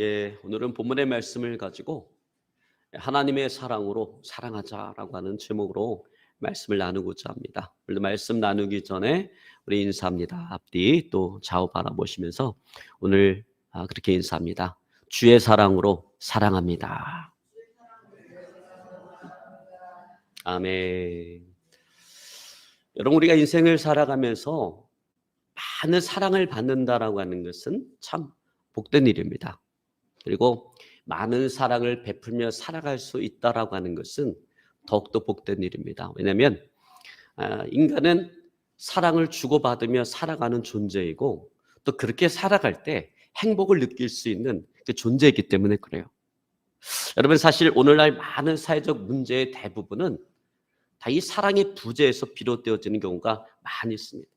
예, 오늘은 본문의 말씀을 가지고 하나님의 사랑으로 사랑하자라고 하는 제목으로 말씀을 나누고자 합니다. 오늘도 말씀 나누기 전에 우리 인사합니다. 앞뒤 또 좌우 바라보시면서 오늘 그렇게 인사합니다. 주의 사랑으로 사랑합니다. 아멘. 여러분, 우리가 인생을 살아가면서 많은 사랑을 받는다라고 하는 것은 참 복된 일입니다. 그리고 많은 사랑을 베풀며 살아갈 수 있다라고 하는 것은 더욱더 복된 일입니다. 왜냐하면 인간은 사랑을 주고받으며 살아가는 존재이고 또 그렇게 살아갈 때 행복을 느낄 수 있는 그 존재이기 때문에 그래요. 여러분, 사실 오늘날 많은 사회적 문제의 대부분은 다 이 사랑의 부재에서 비롯되어지는 경우가 많이 있습니다.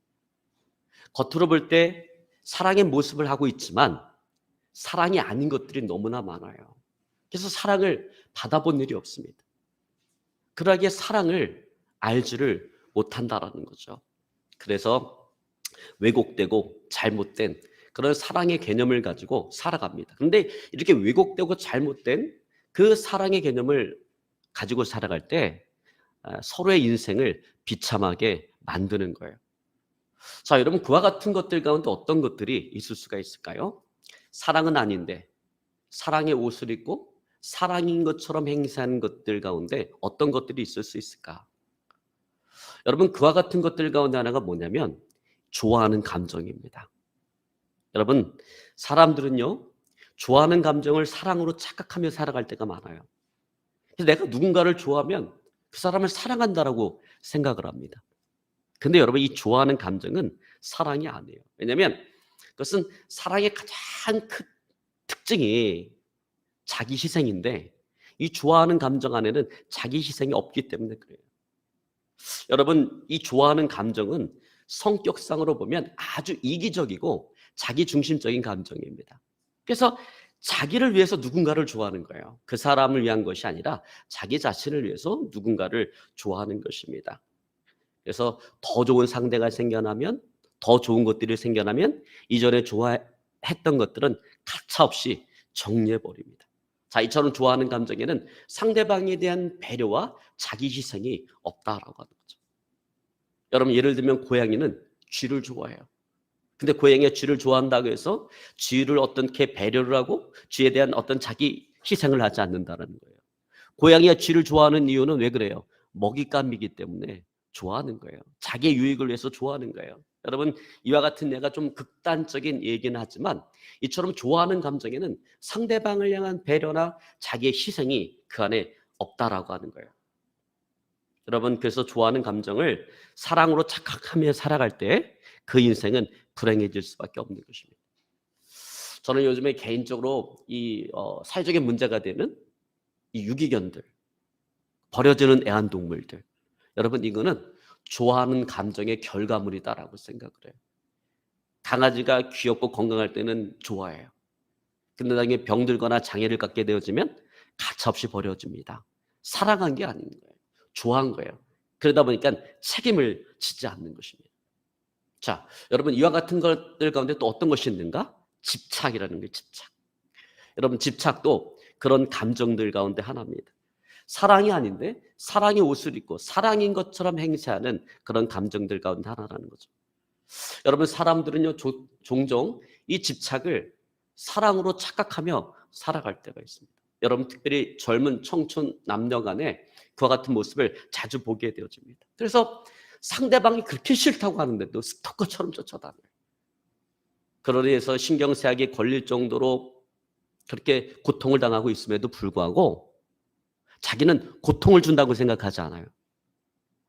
겉으로 볼 때 사랑의 모습을 하고 있지만 사랑이 아닌 것들이 너무나 많아요. 그래서 사랑을 받아본 일이 없습니다. 그러기에 사랑을 알지를 못한다라는 거죠. 그래서 왜곡되고 잘못된 그런 사랑의 개념을 가지고 살아갑니다. 그런데 이렇게 왜곡되고 잘못된 그 사랑의 개념을 가지고 살아갈 때 서로의 인생을 비참하게 만드는 거예요. 자, 여러분, 그와 같은 것들 가운데 어떤 것들이 있을 수가 있을까요? 사랑은 아닌데 사랑의 옷을 입고 사랑인 것처럼 행세하는 것들 가운데 어떤 것들이 있을 수 있을까? 여러분, 그와 같은 것들 가운데 하나가 뭐냐면 좋아하는 감정입니다. 여러분, 사람들은요, 좋아하는 감정을 사랑으로 착각하며 살아갈 때가 많아요. 그래서 내가 누군가를 좋아하면 그 사람을 사랑한다라고 생각을 합니다. 근데 여러분, 이 좋아하는 감정은 사랑이 아니에요. 왜냐하면 그것은 사랑의 가장 큰 특징이 자기 희생인데 이 좋아하는 감정 안에는 자기 희생이 없기 때문에 그래요. 여러분, 이 좋아하는 감정은 성격상으로 보면 아주 이기적이고 자기 중심적인 감정입니다. 그래서 자기를 위해서 누군가를 좋아하는 거예요. 그 사람을 위한 것이 아니라 자기 자신을 위해서 누군가를 좋아하는 것입니다. 그래서 더 좋은 상대가 생겨나면, 더 좋은 것들이 생겨나면 이전에 좋아했던 것들은 가차없이 정리해버립니다. 자, 이처럼 좋아하는 감정에는 상대방에 대한 배려와 자기 희생이 없다라고 하는 거죠. 여러분, 예를 들면 고양이는 쥐를 좋아해요. 근데 고양이가 쥐를 좋아한다고 해서 쥐를 어떻게 배려를 하고 쥐에 대한 어떤 자기 희생을 하지 않는다는 거예요. 고양이가 쥐를 좋아하는 이유는 왜 그래요? 먹잇감이기 때문에 좋아하는 거예요. 자기의 유익을 위해서 좋아하는 거예요. 여러분, 이와 같은 예가 좀 극단적인 얘기는 하지만 이처럼 좋아하는 감정에는 상대방을 향한 배려나 자기의 희생이 그 안에 없다라고 하는 거예요. 여러분, 그래서 좋아하는 감정을 사랑으로 착각하며 살아갈 때 그 인생은 불행해질 수밖에 없는 것입니다. 저는 요즘에 개인적으로 이 사회적인 문제가 되는 이 유기견들, 버려지는 애완동물들, 여러분, 이거는 좋아하는 감정의 결과물이다라고 생각을 해요. 강아지가 귀엽고 건강할 때는 좋아해요. 근데 나중에 병들거나 장애를 갖게 되어지면 가차없이 버려집니다. 사랑한 게 아닌 거예요. 좋아한 거예요. 그러다 보니까 책임을 지지 않는 것입니다. 자, 여러분, 이와 같은 것들 가운데 또 어떤 것이 있는가? 집착이라는 게 집착. 여러분, 집착도 그런 감정들 가운데 하나입니다. 사랑이 아닌데 사랑의 옷을 입고 사랑인 것처럼 행세하는 그런 감정들 가운데 하나라는 거죠. 여러분, 사람들은요, 종종 이 집착을 사랑으로 착각하며 살아갈 때가 있습니다. 여러분, 특별히 젊은 청춘 남녀 간에 그와 같은 모습을 자주 보게 되어집니다. 그래서 상대방이 그렇게 싫다고 하는데도 스토커처럼 쫓아다녀요. 그러니 해서 신경쇠약이 걸릴 정도로 그렇게 고통을 당하고 있음에도 불구하고 자기는 고통을 준다고 생각하지 않아요.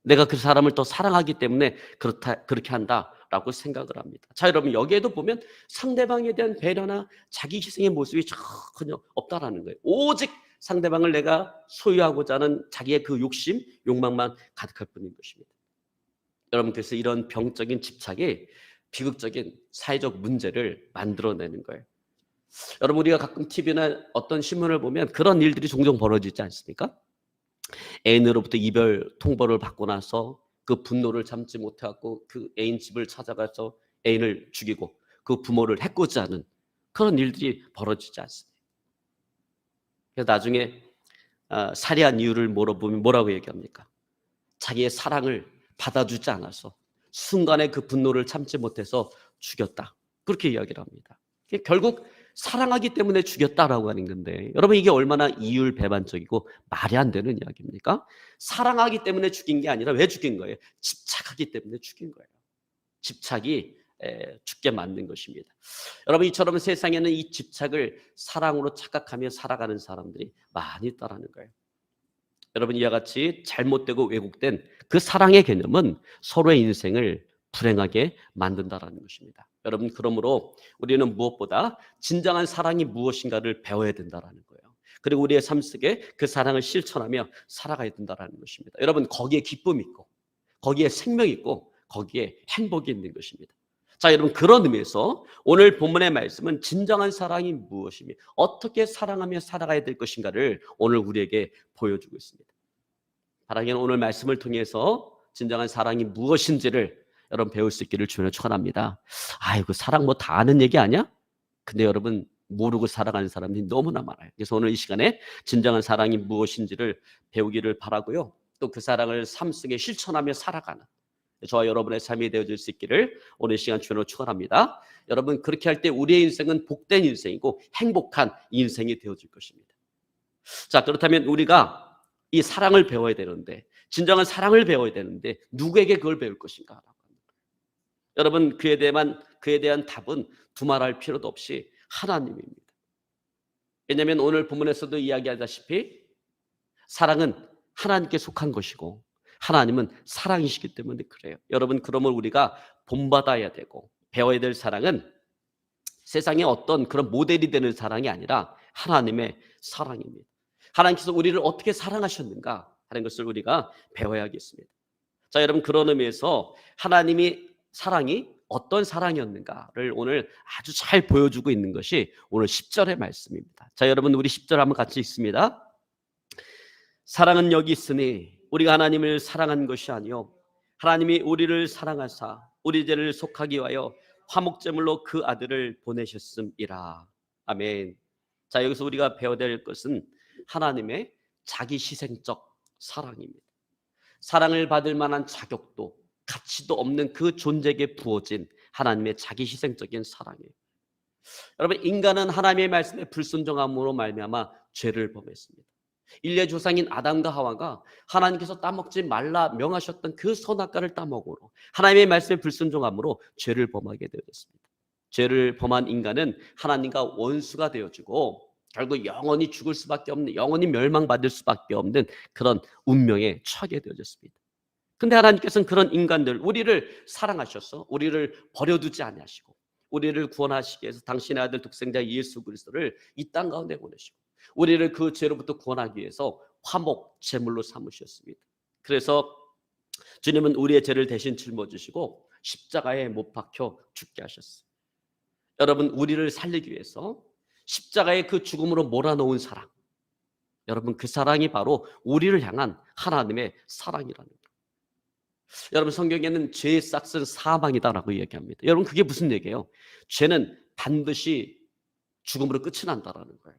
내가 그 사람을 더 사랑하기 때문에 그렇게 한다라고 생각을 합니다. 자, 여러분, 여기에도 보면 상대방에 대한 배려나 자기 희생의 모습이 전혀 없다라는 거예요. 오직 상대방을 내가 소유하고자 하는 자기의 그 욕심, 욕망만 가득할 뿐인 것입니다. 여러분, 그래서 이런 병적인 집착이 비극적인 사회적 문제를 만들어내는 거예요. 여러분, 우리가 가끔 TV나 어떤 신문을 보면 그런 일들이 종종 벌어지지 않습니까? 애인으로부터 이별 통보를 받고 나서 그 분노를 참지 못해갖고 그 애인 집을 찾아가서 애인을 죽이고 그 부모를 해코지하는 그런 일들이 벌어지지 않습니다. 그래서 나중에 살해한 이유를 물어보면 뭐라고 얘기합니까? 자기의 사랑을 받아주지 않아서 순간에 그 분노를 참지 못해서 죽였다. 그렇게 이야기를 합니다. 결국 사랑하기 때문에 죽였다라고 하는 건데, 여러분 이게 얼마나 이율배반적이고 말이 안 되는 이야기입니까? 사랑하기 때문에 죽인 게 아니라 왜 죽인 거예요? 집착하기 때문에 죽인 거예요. 집착이 죽게 만든 것입니다. 여러분 이처럼 세상에는 이 집착을 사랑으로 착각하며 살아가는 사람들이 많이 있다라는 거예요. 여러분 이와 같이 잘못되고 왜곡된 그 사랑의 개념은 서로의 인생을 불행하게 만든다라는 것입니다. 여러분 그러므로 우리는 무엇보다 진정한 사랑이 무엇인가를 배워야 된다라는 거예요. 그리고 우리의 삶 속에 그 사랑을 실천하며 살아가야 된다라는 것입니다. 여러분 거기에 기쁨이 있고 거기에 생명이 있고 거기에 행복이 있는 것입니다. 자, 여러분 그런 의미에서 오늘 본문의 말씀은 진정한 사랑이 무엇이며 어떻게 사랑하며 살아가야 될 것인가를 오늘 우리에게 보여주고 있습니다. 사랑하는 오늘 말씀을 통해서 진정한 사랑이 무엇인지를 여러분 배울 수 있기를 주님을 축원합니다. 아이고 사랑 뭐 다 아는 얘기 아니야? 근데 여러분 모르고 살아가는 사람들이 너무나 많아요. 그래서 오늘 이 시간에 진정한 사랑이 무엇인지를 배우기를 바라고요. 또 그 사랑을 삶 속에 실천하며 살아가는 저와 여러분의 삶이 되어질 수 있기를 오늘 시간 주님으로 축원합니다. 여러분 그렇게 할 때 우리의 인생은 복된 인생이고 행복한 인생이 되어질 것입니다. 자, 그렇다면 우리가 이 사랑을 배워야 되는데, 진정한 사랑을 배워야 되는데 누구에게 그걸 배울 것인가? 여러분 그에 대한 답은 두말할 필요도 없이 하나님입니다. 왜냐하면 오늘 본문에서도 이야기하다시피 사랑은 하나님께 속한 것이고 하나님은 사랑이시기 때문에 그래요. 여러분 그러면 우리가 본받아야 되고 배워야 될 사랑은 세상에 어떤 그런 모델이 되는 사랑이 아니라 하나님의 사랑입니다. 하나님께서 우리를 어떻게 사랑하셨는가 하는 것을 우리가 배워야겠습니다. 자, 여러분 그런 의미에서 하나님이 사랑이 어떤 사랑이었는가를 오늘 아주 잘 보여주고 있는 것이 오늘 10절의 말씀입니다. 자, 여러분 우리 10절 한번 같이 읽습니다. 사랑은 여기 있으니 우리가 하나님을 사랑한 것이 아니요 하나님이 우리를 사랑하사 우리 죄를 속하기 위하여 화목제물로 그 아들을 보내셨음이라. 아멘. 자, 여기서 우리가 배워야 될 것은 하나님의 자기 희생적 사랑입니다. 사랑을 받을 만한 자격도 가치도 없는 그 존재에게 부어진 하나님의 자기 희생적인 사랑이에요. 여러분 인간은 하나님의 말씀에 불순종함으로 말미암아 죄를 범했습니다. 인류의 조상인 아담과 하와가 하나님께서 따먹지 말라 명하셨던 그 선악과를 따먹으로 하나님의 말씀에 불순종함으로 죄를 범하게 되었습니다. 죄를 범한 인간은 하나님과 원수가 되어지고 결국 영원히 죽을 수밖에 없는, 영원히 멸망받을 수밖에 없는 그런 운명에 처하게 되어졌습니다. 근데 하나님께서는 그런 인간들, 우리를 사랑하셔서 우리를 버려두지 아니하시고 우리를 구원하시기 위해서 당신의 아들 독생자 예수 그리스도를 이 땅 가운데 보내시고 우리를 그 죄로부터 구원하기 위해서 화목 제물로 삼으셨습니다. 그래서 주님은 우리의 죄를 대신 짊어지시고 십자가에 못 박혀 죽게 하셨어요. 여러분 우리를 살리기 위해서 십자가의 그 죽음으로 몰아넣은 사랑, 여러분 그 사랑이 바로 우리를 향한 하나님의 사랑이라는 거예요. 여러분 성경에는 죄의 싹은 사망이다라고 얘기합니다. 여러분 그게 무슨 얘기예요? 죄는 반드시 죽음으로 끝이 난다라는 거예요.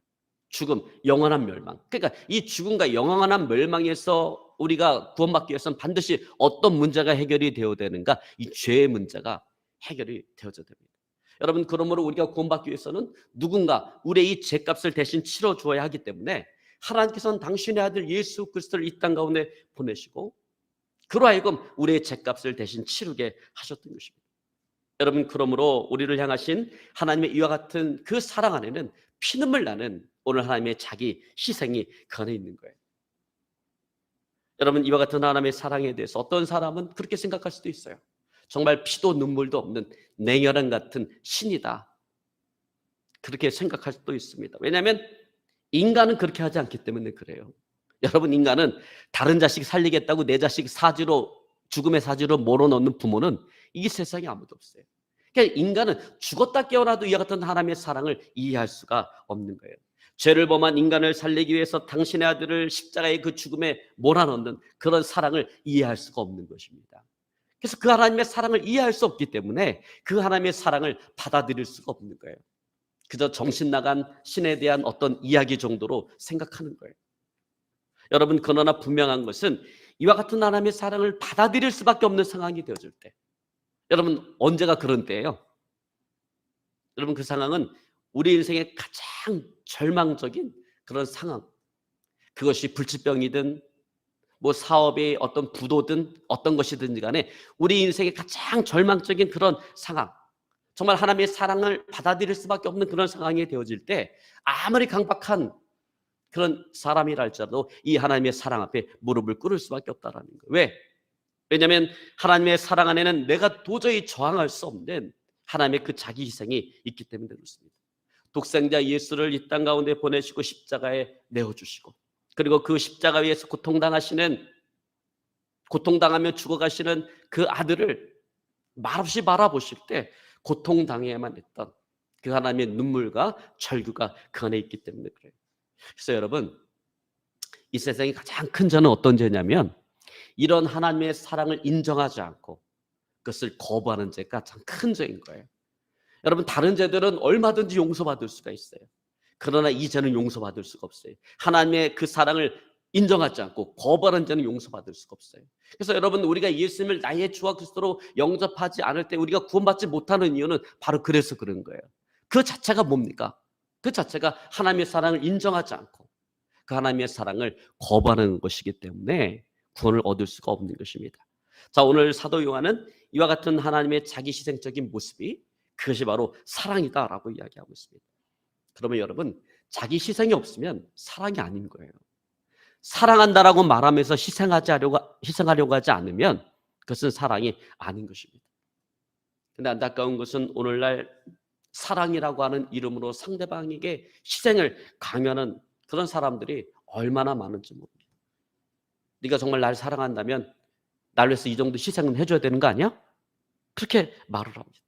죽음, 영원한 멸망. 그러니까 이 죽음과 영원한 멸망에서 우리가 구원받기 위해서는 반드시 어떤 문제가 해결이 되어야 되는가? 이 죄의 문제가 해결이 되어져야 됩니다. 여러분 그러므로 우리가 구원받기 위해서는 누군가 우리의 이 죄값을 대신 치러주어야 하기 때문에 하나님께서는 당신의 아들 예수 그리스도를 이 땅 가운데 보내시고 그로 하여금 우리의 죄값을 대신 치르게 하셨던 것입니다. 여러분 그러므로 우리를 향하신 하나님의 이와 같은 그 사랑 안에는 피눈물 나는 오늘 하나님의 자기 희생이 그 안에 있는 거예요. 여러분 이와 같은 하나님의 사랑에 대해서 어떤 사람은 그렇게 생각할 수도 있어요. 정말 피도 눈물도 없는 냉혈한 같은 신이다, 그렇게 생각할 수도 있습니다. 왜냐하면 인간은 그렇게 하지 않기 때문에 그래요. 여러분 인간은 다른 자식 살리겠다고 내 자식 사지로, 죽음의 사지로 몰아넣는 부모는 이 세상에 아무도 없어요. 그러니까 인간은 죽었다 깨어나도 이와 같은 하나님의 사랑을 이해할 수가 없는 거예요. 죄를 범한 인간을 살리기 위해서 당신의 아들을 십자가의 그 죽음에 몰아넣는 그런 사랑을 이해할 수가 없는 것입니다. 그래서 그 하나님의 사랑을 이해할 수 없기 때문에 그 하나님의 사랑을 받아들일 수가 없는 거예요. 그저 정신 나간 신에 대한 어떤 이야기 정도로 생각하는 거예요. 여러분, 그러나 분명한 것은 이와 같은 하나님의 사랑을 받아들일 수밖에 없는 상황이 되어질 때, 여러분 언제가 그런 때예요? 여러분, 그 상황은 우리 인생의 가장 절망적인 그런 상황, 그것이 불치병이든 뭐 사업의 어떤 부도든 어떤 것이든지 간에 우리 인생의 가장 절망적인 그런 상황, 정말 하나님의 사랑을 받아들일 수밖에 없는 그런 상황이 되어질 때, 아무리 강박한 그런 사람이라 할지라도 이 하나님의 사랑 앞에 무릎을 꿇을 수밖에 없다라는 거예요. 왜? 왜냐하면 하나님의 사랑 안에는 내가 도저히 저항할 수 없는 하나님의 그 자기 희생이 있기 때문에 그렇습니다. 독생자 예수를 이 땅 가운데 보내시고 십자가에 내어주시고, 그리고 그 십자가 위에서 고통당하며 죽어가시는 그 아들을 말없이 바라보실 때 고통당해야만 했던 그 하나님의 눈물과 절규가 그 안에 있기 때문에 그래요. 그래서 여러분, 이 세상의 가장 큰 죄는 어떤 죄냐면 이런 하나님의 사랑을 인정하지 않고 그것을 거부하는 죄가 참 큰 죄인 거예요. 여러분, 다른 죄들은 얼마든지 용서받을 수가 있어요. 그러나 이 죄는 용서받을 수가 없어요. 하나님의 그 사랑을 인정하지 않고 거부하는 죄는 용서받을 수가 없어요. 그래서 여러분, 우리가 예수님을 나의 주와 그리스도로 영접하지 않을 때 우리가 구원받지 못하는 이유는 바로 그래서 그런 거예요. 그 자체가 뭡니까? 그 자체가 하나님의 사랑을 인정하지 않고 그 하나님의 사랑을 거부하는 것이기 때문에 구원을 얻을 수가 없는 것입니다. 자, 오늘 사도 요한은 이와 같은 하나님의 자기 희생적인 모습이 그것이 바로 사랑이다라고 이야기하고 있습니다. 그러면 여러분, 자기 희생이 없으면 사랑이 아닌 거예요. 사랑한다라고 말하면서 희생하려고 하지 않으면 그것은 사랑이 아닌 것입니다. 그런데 안타까운 것은 오늘날 사랑이라고 하는 이름으로 상대방에게 희생을 강요하는 그런 사람들이 얼마나 많은지 모릅니다. 네가 정말 날 사랑한다면 날 위해서 이 정도 희생은 해줘야 되는 거 아니야? 그렇게 말을 합니다.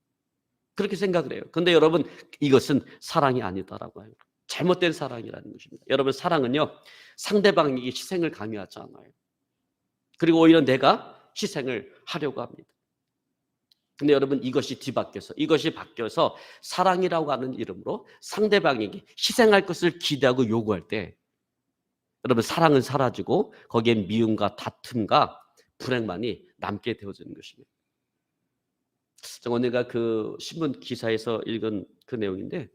그렇게 생각을 해요. 그런데 여러분, 이것은 사랑이 아니다라고 해요. 잘못된 사랑이라는 것입니다. 여러분, 사랑은요, 상대방에게 희생을 강요하지 않아요. 그리고 오히려 내가 희생을 하려고 합니다. 근데 여러분, 이것이 바뀌어서 사랑이라고 하는 이름으로 상대방에게 희생할 것을 기대하고 요구할 때, 여러분, 사랑은 사라지고 거기엔 미움과 다툼과 불행만이 남게 되어지는 것입니다. 오늘가 그 신문 기사에서 읽은 그 내용인데,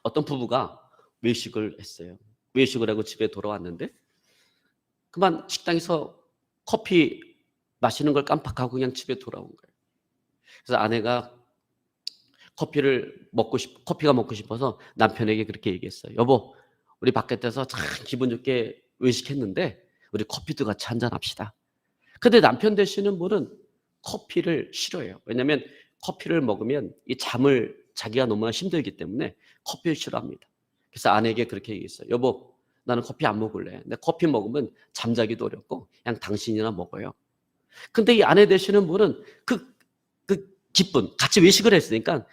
어떤 부부가 외식을 했어요. 외식을 하고 집에 돌아왔는데 그만 식당에서 커피 마시는 걸 깜빡하고 그냥 집에 돌아온 거예요. 그래서 아내가 커피가 먹고 싶어서 남편에게 그렇게 얘기했어요. 여보, 우리 바깥에서 참 기분 좋게 외식했는데 우리 커피도 같이 한잔 합시다. 근데 남편 되시는 분은 커피를 싫어해요. 왜냐하면 커피를 먹으면 이 잠을 자기가 너무나 힘들기 때문에 커피를 싫어합니다. 그래서 아내에게 그렇게 얘기했어요. 여보, 나는 커피 안 먹을래. 근데 커피 먹으면 잠자기도 어렵고 그냥 당신이나 먹어요. 근데 이 아내 되시는 분은 그 기쁜, 같이 외식을 했으니까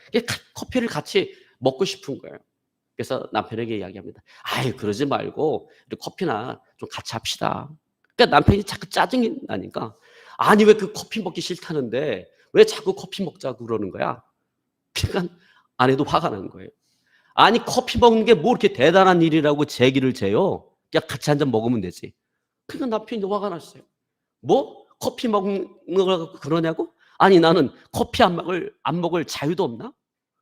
커피를 같이 먹고 싶은 거예요. 그래서 남편에게 이야기합니다. 아이, 그러지 말고 우리 커피나 좀 같이 합시다. 그러니까 남편이 자꾸 짜증이 나니까, 아니 왜 그 커피 먹기 싫다는데 왜 자꾸 커피 먹자고 그러는 거야? 그러니까 아내도 화가 난 거예요. 아니, 커피 먹는 게 뭐 이렇게 대단한 일이라고 제기를 재요? 그냥 같이 한 잔 먹으면 되지. 그러니까 남편이 화가 났어요. 뭐? 커피 먹는 걸 갖고 그러냐고? 아니, 나는 커피 안 먹을 자유도 없나?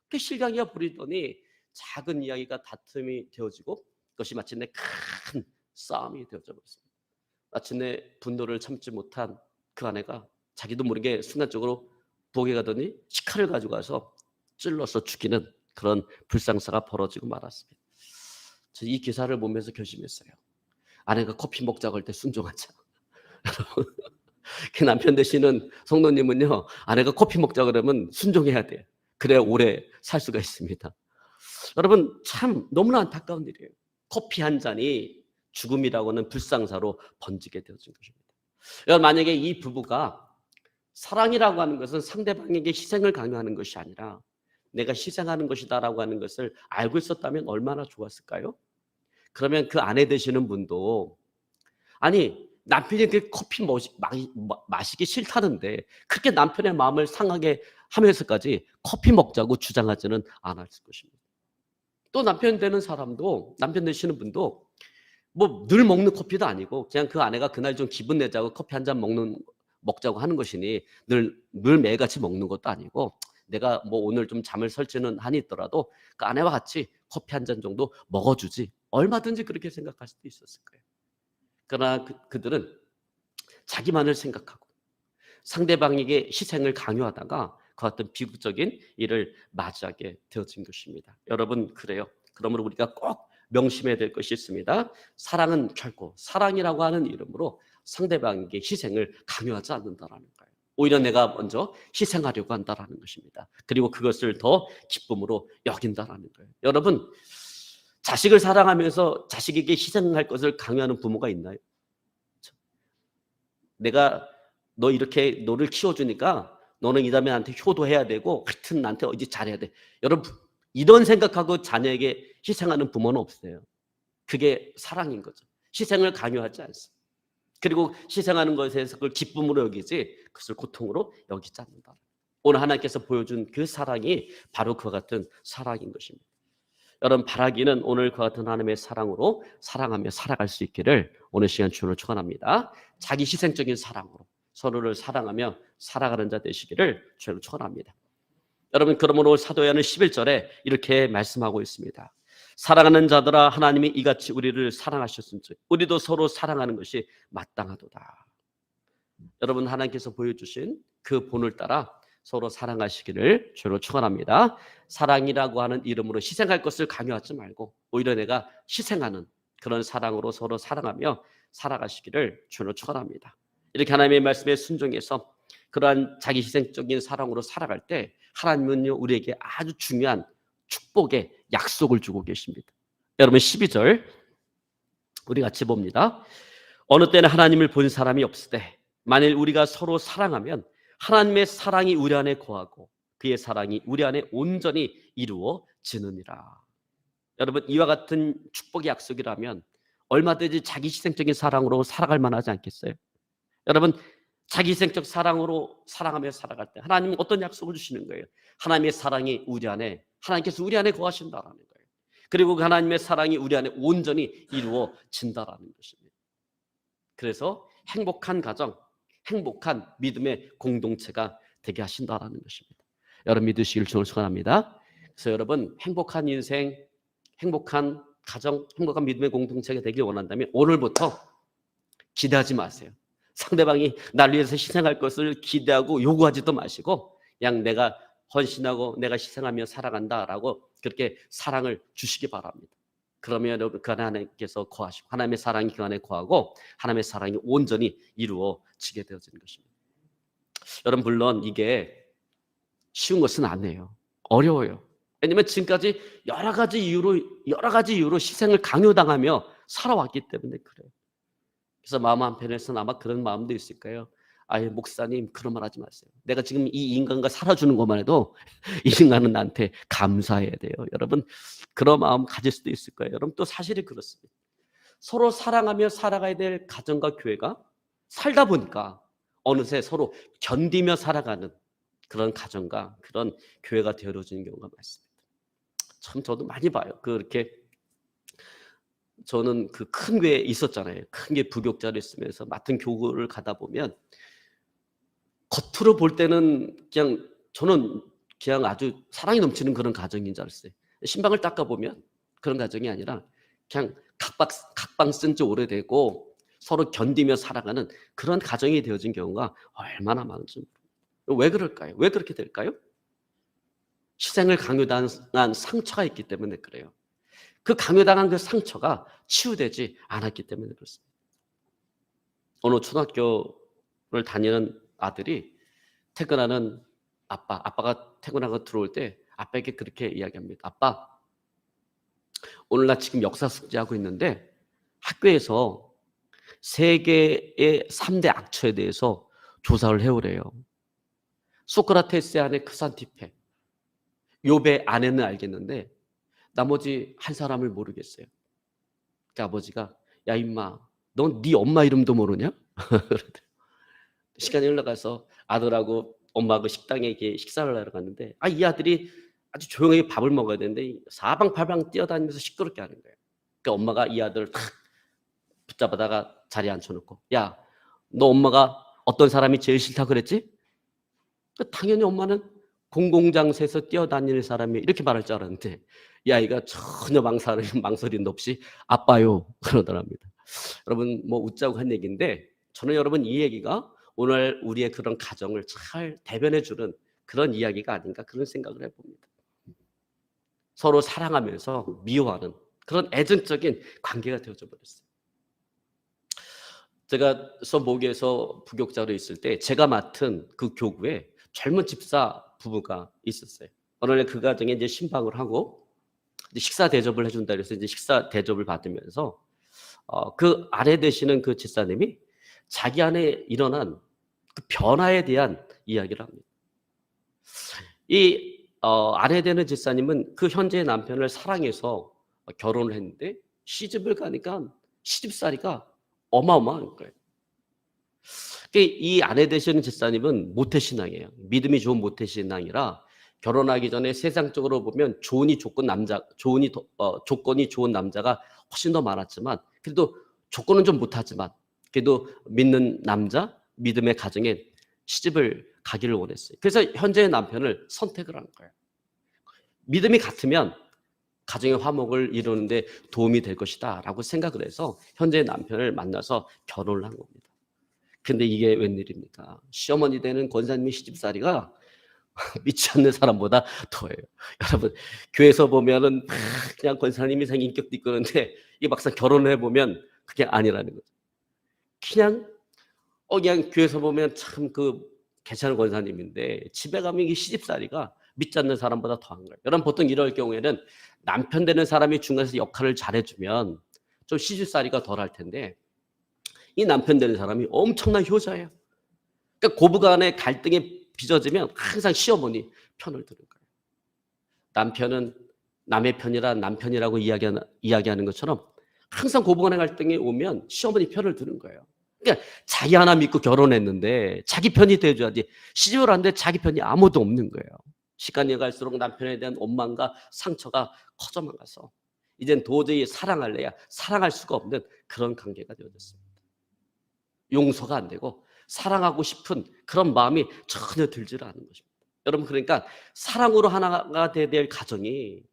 그 실강이가 부리더니 작은 이야기가 다툼이 되어지고 그것이 마침내 큰 싸움이 되어져 버렸습니다. 마침내 분노를 참지 못한 그 아내가 자기도 모르게 순간적으로 부엌에 가더니 식칼을 가지고 가서 찔러서 죽이는 그런 불상사가 벌어지고 말았습니다. 저 이 기사를 보면서 결심했어요. 아내가 커피 먹자고 할 때 순종하자. 그 남편 되시는 성도님은요, 아내가 커피 먹자 그러면 순종해야 돼요. 그래야 오래 살 수가 있습니다. 여러분, 참 너무나 안타까운 일이에요. 커피 한 잔이 죽음이라고 하는 불상사로 번지게 되어진 것입니다. 여러분, 만약에 이 부부가 사랑이라고 하는 것은 상대방에게 희생을 강요하는 것이 아니라 내가 희생하는 것이다라고 하는 것을 알고 있었다면 얼마나 좋았을까요? 그러면 그 아내 되시는 분도, 아니, 남편이 그 커피 마시기 싫다는데 그렇게 남편의 마음을 상하게 하면서까지 커피 먹자고 주장하지는 않았을 것입니다. 또 남편 되는 사람도, 남편 되시는 분도 뭐 늘 먹는 커피도 아니고 그냥 그 아내가 그날 좀 기분 내자고 커피 한 잔 먹자고 하는 것이니 늘 매일같이 먹는 것도 아니고 내가 뭐 오늘 좀 잠을 설치는 한이 있더라도 그 아내와 같이 커피 한 잔 정도 먹어주지, 얼마든지 그렇게 생각할 수도 있었을 거예요. 그러나 그들은 자기만을 생각하고 상대방에게 희생을 강요하다가 그 어떤 비극적인 일을 맞이하게 되어진 것입니다. 여러분, 그래요. 그러므로 우리가 꼭 명심해야 될 것이 있습니다. 사랑은 결코 사랑이라고 하는 이름으로 상대방에게 희생을 강요하지 않는다라는 거예요. 오히려 내가 먼저 희생하려고 한다라는 것입니다. 그리고 그것을 더 기쁨으로 여긴다라는 거예요. 여러분, 자식을 사랑하면서 자식에게 희생할 것을 강요하는 부모가 있나요? 내가 너 이렇게 너를 키워주니까 너는 이 다음에 나한테 효도해야 되고 하여튼 나한테 이제 잘해야 돼. 여러분, 이런 생각하고 자녀에게 희생하는 부모는 없어요. 그게 사랑인 거죠. 희생을 강요하지 않습니다. 그리고 희생하는 것에서 그걸 기쁨으로 여기지 그것을 고통으로 여기지 않는다. 오늘 하나님께서 보여준 그 사랑이 바로 그와 같은 사랑인 것입니다. 여러분, 바라기는 오늘 그와 같은 하나님의 사랑으로 사랑하며 살아갈 수 있기를 오늘 시간 주님을 축원합니다. 자기 희생적인 사랑으로 서로를 사랑하며 살아가는 자 되시기를 주님을 축원합니다. 여러분, 그러므로 사도 요한은 11절에 이렇게 말씀하고 있습니다. 사랑하는 자들아, 하나님이 이같이 우리를 사랑하셨은즉 우리도 서로 사랑하는 것이 마땅하도다. 여러분, 하나님께서 보여주신 그 본을 따라 서로 사랑하시기를 주로 축원합니다. 사랑이라고 하는 이름으로 희생할 것을 강요하지 말고 오히려 내가 희생하는 그런 사랑으로 서로 사랑하며 살아가시기를 주로 축원합니다. 이렇게 하나님의 말씀에 순종해서 그러한 자기 희생적인 사랑으로 살아갈 때 하나님은요, 우리에게 아주 중요한 축복의 약속을 주고 계십니다. 여러분, 12절 우리 같이 봅니다. 어느 때는 하나님을 본 사람이 없으되 만일 우리가 서로 사랑하면 하나님의 사랑이 우리 안에 거하고 그의 사랑이 우리 안에 온전히 이루어지느니라. 여러분, 이와 같은 축복의 약속이라면 얼마든지 자기 희생적인 사랑으로 살아갈 만하지 않겠어요? 여러분, 자기 희생적 사랑으로 사랑하며 살아갈 때 하나님은 어떤 약속을 주시는 거예요? 하나님의 사랑이 우리 안에, 하나님께서 우리 안에 거하신다라는 거예요. 그리고 그 하나님의 사랑이 우리 안에 온전히 이루어진다라는 것입니다. 그래서 행복한 가정, 행복한 믿음의 공동체가 되게 하신다라는 것입니다. 여러분, 믿으시길 주님을 축원합니다. 그래서 여러분, 행복한 인생, 행복한 가정, 행복한 믿음의 공동체가 되길 원한다면 오늘부터 기대하지 마세요. 상대방이 날 위해서 희생할 것을 기대하고 요구하지도 마시고 그냥 내가 헌신하고 내가 희생하며 살아간다라고 그렇게 사랑을 주시기 바랍니다. 그러면 여러분, 그 안에 하나님께서 거하시고 하나님의 사랑이 그 안에 거하고 하나님의 사랑이 온전히 이루어지게 되어지는 것입니다. 여러분, 물론 이게 쉬운 것은 아니에요. 어려워요. 왜냐하면 지금까지 여러 가지 이유로 희생을 강요당하며 살아왔기 때문에 그래요. 그래서 마음 한편에서는 아마 그런 마음도 있을 거예요. 아예 목사님, 그런 말 하지 마세요. 내가 지금 이 인간과 살아주는 것만 해도 이 인간은 나한테 감사해야 돼요. 여러분, 그런 마음 가질 수도 있을 거예요. 여러분, 또 사실이 그렇습니다. 서로 사랑하며 살아가야 될 가정과 교회가 살다 보니까 어느새 서로 견디며 살아가는 그런 가정과 그런 교회가 되어지는 경우가 많습니다. 참 저도 많이 봐요. 그렇게 저는 그 큰 교회에 있었잖아요. 큰 게 부교육자로 있으면서 맡은 교구를 가다 보면 겉으로 볼 때는 그냥 저는 그냥 아주 사랑이 넘치는 그런 가정인 줄 알았어요. 신방을 닦아보면 그런 가정이 아니라 그냥 각방 쓴 지 오래되고 서로 견디며 살아가는 그런 가정이 되어진 경우가 얼마나 많은지. 왜 그럴까요? 왜 그렇게 될까요? 희생을 강요당한 상처가 있기 때문에 그래요. 그 강요당한 그 상처가 치유되지 않았기 때문에 그렇습니다. 어느 초등학교를 다니는 아들이 퇴근하는 아빠가 퇴근하고 들어올 때 아빠에게 그렇게 이야기합니다. 아빠, 오늘 나 지금 역사 숙제하고 있는데 학교에서 세계의 3대 악처에 대해서 조사를 해오래요. 소크라테스의 아내 크산티페, 욥의 아내는 알겠는데 나머지 한 사람을 모르겠어요. 그 아버지가, 야 임마, 넌 네 엄마 이름도 모르냐? 시간이 흘러가서 아들하고 엄마하고 식당에 식사를 하러 갔는데 이 아들이 아주 조용하게 밥을 먹어야 되는데 사방팔방 뛰어다니면서 시끄럽게 하는 거예요. 그러니까 엄마가 이 아들을 탁 붙잡아다가 자리에 앉혀놓고, 야, 너 엄마가 어떤 사람이 제일 싫다 그랬지? 당연히 엄마는 공공장소에서 뛰어다니는 사람이 이렇게 말할 줄 알았는데 이 아이가 전혀 망설임도 없이 아빠요 그러더랍니다. 여러분 뭐 웃자고 한 얘기인데 저는 여러분 이 얘기가 오늘 우리의 그런 가정을 잘 대변해 주는 그런 이야기가 아닌가 그런 생각을 해봅니다. 서로 사랑하면서 미워하는 그런 애증적인 관계가 되어져 버렸어요. 제가 서모교에서 부교육자로 있을 때 제가 맡은 그 교구에 젊은 집사 부부가 있었어요. 어느 날 그 가정에 이제 신방을 하고 이제 식사 대접을 해준다 그래서 이제 식사 대접을 받으면서 그 아내 되시는 그 집사님이 자기 안에 일어난 그 변화에 대한 이야기를 합니다. 이 아내 되는 집사님은 그 현재의 남편을 사랑해서 결혼을 했는데 시집을 가니까 시집살이가 어마어마한 거예요. 이 아내 되시는 집사님은 모태신앙이에요. 믿음이 좋은 모태신앙이라 결혼하기 전에 세상적으로 보면 조건이 좋은 남자가 훨씬 더 많았지만 그래도 조건은 좀 못하지만 그래도 믿는 남자, 믿음의 가정에 시집을 가기를 원했어요. 그래서 현재의 남편을 선택을 한 거예요. 믿음이 같으면 가정의 화목을 이루는데 도움이 될 것이다 라고 생각을 해서 현재의 남편을 만나서 결혼을 한 겁니다. 근데 이게 웬일입니까? 시어머니 되는 권사님의 시집살이가 믿지 않는 사람보다 더해요. 여러분 교회에서 보면은 그냥 권사님이 생긴 인격도 있는데 이게 막상 결혼을 해보면 그게 아니라는 거죠. 그냥 교회에서 보면 참 괜찮은 권사님인데 집에 가면 이게 시집살이가 믿지 않는 사람보다 더한 거예요. 여러분 보통 이럴 경우에는 남편 되는 사람이 중간에서 역할을 잘해주면 좀 시집살이가 덜할 텐데 이 남편 되는 사람이 엄청난 효자예요. 그러니까 고부간의 갈등이 빚어지면 항상 시어머니 편을 드는 거예요. 남편은 남의 편이라 남편이라고 이야기하는 것처럼 항상 고부간의 갈등이 오면 시어머니 편을 드는 거예요. 그러니까 자기 하나 믿고 결혼했는데 자기 편이 돼줘야지 시집을 하는데 자기 편이 아무도 없는 거예요. 시간이 갈수록 남편에 대한 원망과 상처가 커져만 가서 이젠 도저히 사랑할래야 사랑할 수가 없는 그런 관계가 되어졌습니다. 용서가 안 되고 사랑하고 싶은 그런 마음이 전혀 들지를 않은 것입니다. 여러분 그러니까 사랑으로 하나가 돼야 될 가정이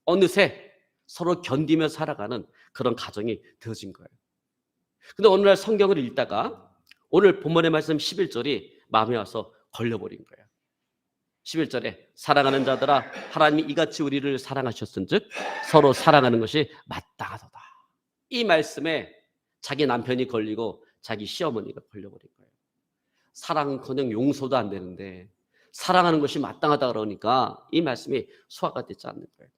어느새 서로 견디며 살아가는 그런 가정이 되어진 거예요. 근데 어느 날 성경을 읽다가 오늘 본문의 말씀 11절이 마음에 와서 걸려버린 거예요. 11절에 사랑하는 자들아 하나님이 이같이 우리를 사랑하셨은즉 서로 사랑하는 것이 마땅하도다. 이 말씀에 자기 남편이 걸리고 자기 시어머니가 걸려버린 거예요. 사랑은커녕 용서도 안 되는데 사랑하는 것이 마땅하다 그러니까 이 말씀이 소화가 되지 않는 거예요.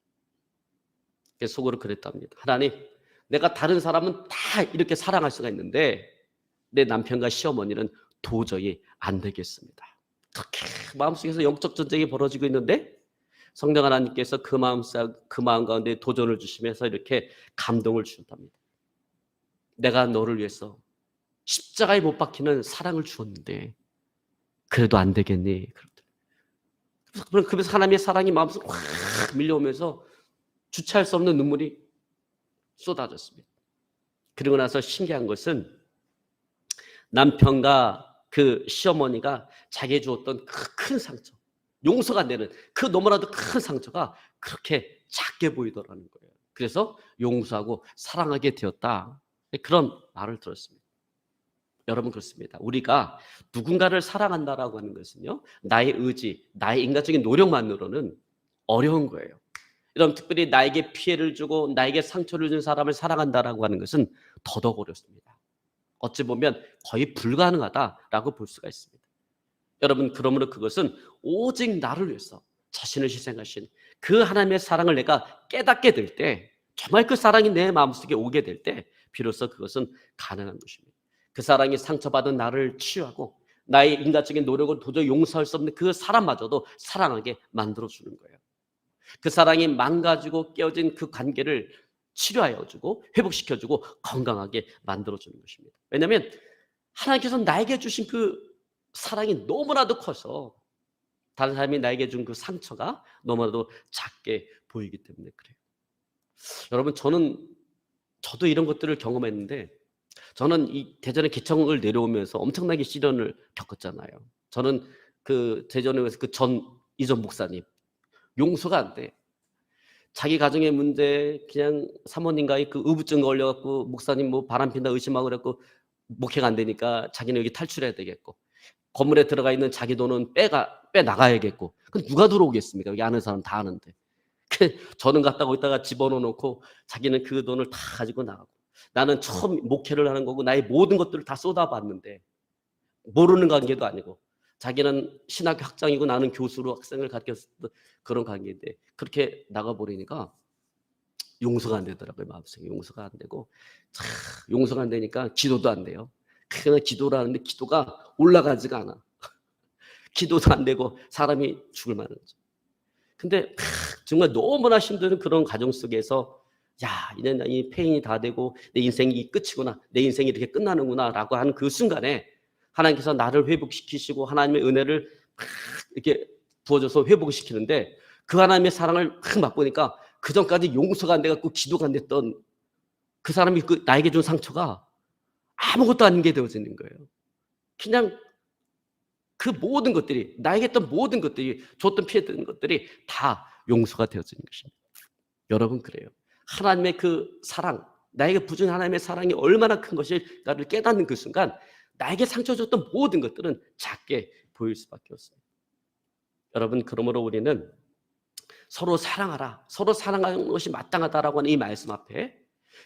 그래서 속으로 그랬답니다. 하나님, 내가 다른 사람은 다 이렇게 사랑할 수가 있는데 내 남편과 시어머니는 도저히 안 되겠습니다. 그렇게 마음속에서 영적 전쟁이 벌어지고 있는데 성령 하나님께서 그 마음 가운데 도전을 주시면서 이렇게 감동을 주셨답니다. 내가 너를 위해서 십자가에 못 박히는 사랑을 주었는데 그래도 안 되겠니? 그래서 하나님의 사랑이 마음속에 확 밀려오면서 주체할 수 없는 눈물이 쏟아졌습니다. 그리고 나서 신기한 것은 남편과 그 시어머니가 자기에 주었던 그 큰 상처, 용서가 안 되는 그 너무나도 큰 상처가 그렇게 작게 보이더라는 거예요. 그래서 용서하고 사랑하게 되었다. 그런 말을 들었습니다. 여러분 그렇습니다. 우리가 누군가를 사랑한다라고 하는 것은요, 나의 의지, 나의 인간적인 노력만으로는 어려운 거예요. 이런 특별히 나에게 피해를 주고 나에게 상처를 준 사람을 사랑한다라고 하는 것은 더더욱 어렵습니다. 어찌 보면 거의 불가능하다라고 볼 수가 있습니다. 여러분 그러므로 그것은 오직 나를 위해서 자신을 희생하신 그 하나님의 사랑을 내가 깨닫게 될 때, 정말 그 사랑이 내 마음속에 오게 될 때 비로소 그것은 가능한 것입니다. 그 사랑이 상처받은 나를 치유하고 나의 인간적인 노력을 도저히 용서할 수 없는 그 사람마저도 사랑하게 만들어주는 거예요. 그 사랑이 망가지고 깨어진 그 관계를 치료하여주고 회복시켜주고 건강하게 만들어주는 것입니다. 왜냐하면 하나님께서 나에게 주신 그 사랑이 너무나도 커서 다른 사람이 나에게 준 그 상처가 너무나도 작게 보이기 때문에 그래요. 여러분 저도 이런 것들을 경험했는데 저는 이 대전의 기청을 내려오면서 엄청나게 시련을 겪었잖아요. 저는 그 대전에 서 그 전 이전 목사님 용서가 안 돼. 자기 가정의 문제 그냥 사모님과의 그 의부증 걸려 갖고 목사님 뭐 바람핀다 의심하고 그랬고 목회가 안 되니까 자기는 여기 탈출해야 되겠고 건물에 들어가 있는 자기 돈은 빼나가야겠고 그럼 누가 들어오겠습니까? 여기 아는 사람 다 아는데. 저는 갖다 거기다가 집어넣어 놓고 자기는 그 돈을 다 가지고 나가고 나는 처음 목회를 하는 거고 나의 모든 것들을 다 쏟아봤는데 모르는 관계도 아니고 자기는 신학교 학장이고 나는 교수로 학생을 가르쳤던 그런 관계인데 그렇게 나가버리니까 용서가 안 되더라고요. 마음속에 용서가 안 되고 용서가 안 되니까 기도도 안 돼요. 그냥 기도를 하는데 기도가 올라가지가 않아. 기도도 안 되고 사람이 죽을 만한 거죠. 근데 정말 너무나 힘든 그런 과정 속에서 야 이제 이 페인이 다 되고 내 인생이 끝이구나, 내 인생이 이렇게 끝나는구나라고 하는 그 순간에 하나님께서 나를 회복시키시고 하나님의 은혜를 이렇게 부어줘서 회복시키는데 그 하나님의 사랑을 맛보니까 그 전까지 용서가 안 돼갖고 기도가 안 됐던 그 사람이 그 나에게 준 상처가 아무것도 아닌 게 되어지는 거예요. 그냥 그 모든 것들이 나에게 했던 모든 것들이 줬던 피했던 것들이 다 용서가 되어지는 것입니다. 여러분 그래요. 하나님의 그 사랑, 나에게 부준 하나님의 사랑이 얼마나 큰 것일까를 깨닫는 그 순간 나에게 상처 줬던 모든 것들은 작게 보일 수밖에 없습니다. 여러분 그러므로 우리는 서로 사랑하라, 서로 사랑하는 것이 마땅하다라고 하는 이 말씀 앞에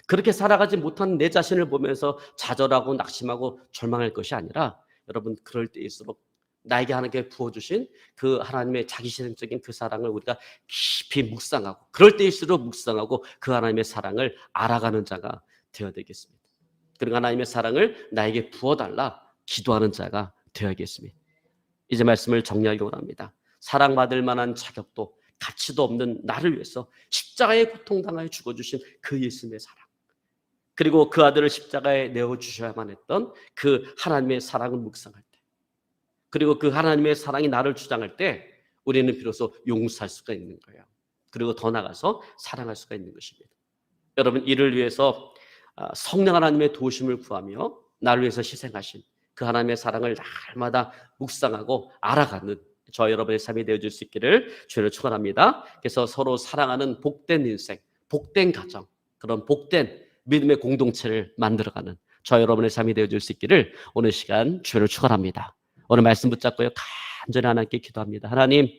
그렇게 살아가지 못하는 내 자신을 보면서 좌절하고 낙심하고 절망할 것이 아니라 여러분 그럴 때일수록 나에게 하나님께 부어주신 그 하나님의 자기실현적인 그 사랑을 우리가 깊이 묵상하고 그럴 때일수록 묵상하고 그 하나님의 사랑을 알아가는 자가 되어야 되겠습니다. 그리고 하나님의 사랑을 나에게 부어달라 기도하는 자가 되어야겠습니다. 이제 말씀을 정리하기로 합니다. 사랑받을 만한 자격도 가치도 없는 나를 위해서 십자가에 고통당하여 죽어주신 그 예수님의 사랑 그리고 그 아들을 십자가에 내어주셔야만 했던 그 하나님의 사랑을 묵상할 때 그리고 그 하나님의 사랑이 나를 주장할 때 우리는 비로소 용서할 수가 있는 거예요. 그리고 더 나아가서 사랑할 수가 있는 것입니다. 여러분 이를 위해서 성령 하나님의 도우심을 구하며 나를 위해서 희생하신 그 하나님의 사랑을 날마다 묵상하고 알아가는 저 여러분의 삶이 되어줄 수 있기를 주를 축원합니다. 그래서 서로 사랑하는 복된 인생, 복된 가정, 그런 복된 믿음의 공동체를 만들어가는 저 여러분의 삶이 되어줄 수 있기를 오늘 시간 주를 축원합니다. 오늘 말씀 붙잡고요 간절히 하나님께 기도합니다. 하나님